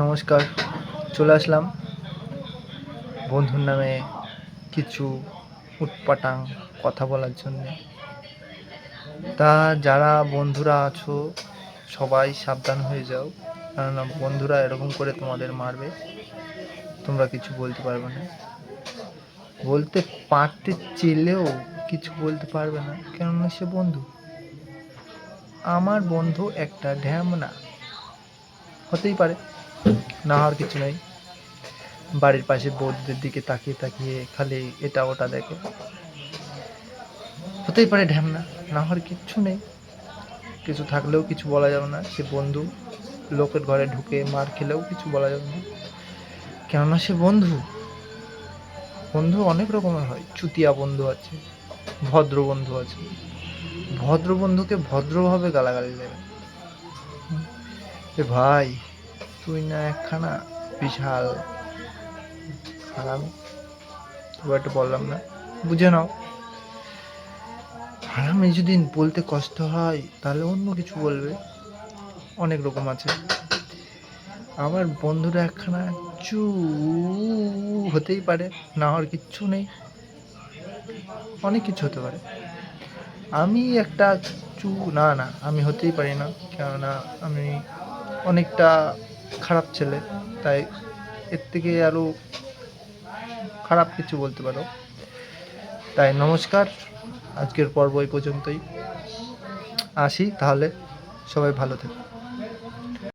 নমস্কার, চলে আসলাম বন্ধুর নামে কিছু উটপাটাং কথা বলার জন্যে। তা যারা বন্ধুরা আছো সবাই সাবধান হয়ে যাও, কেননা বন্ধুরা এরকম করে তোমাদের মারবে, তোমরা কিছু বলতে পারবে না। বলতে পারতে চেলেও কিছু বলতে পারবে না, কেননা সে বন্ধু। আমার বন্ধু একটা ঢ্যামনা, হতেই পারে, না হওয়ার কিছু নেই। বাড়ির পাশে বউদের দিকে তাকিয়ে তাকিয়ে খালি এটা ওটা দেখে, হতেই পারে ঢ্যামনা, না হওয়ার কিচ্ছু নেই। কিছু থাকলেও কিছু বলা যাবে না, সে বন্ধু। লোকের ঘরে ঢুকে মার খেলেও কিছু বলা যাবে না, কেননা সে বন্ধু। বন্ধু অনেক রকমের হয়, চুতিয়া বন্ধু আছে, ভদ্র বন্ধু আছে। ভদ্র বন্ধুকে ভদ্রভাবে গালাগালি দেবে, এ ভাই তুই না একখানা বিশাল হারামি। খুব একটা বললাম না, বুঝে নাও। হারামি যদি বলতে কষ্ট হয় তাহলে অন্য কিছু বলবে, অনেক রকম আছে। আমার বন্ধুরা একখানা চু হতেই পারে, না হওয়ার কিচ্ছু নেই, অনেক কিছু হতে পারে। আমি একটা চু না, আমি হতেই পারি না, কেননা আমি অনেকটা খারাপ ছেলে, তাই এর থেকে আরও খারাপ কিছু বলতে পারো। তাই নমস্কার, আজকের পর্ব এই পর্যন্তই। আসি তাহলে, সবাই ভালো থেকো।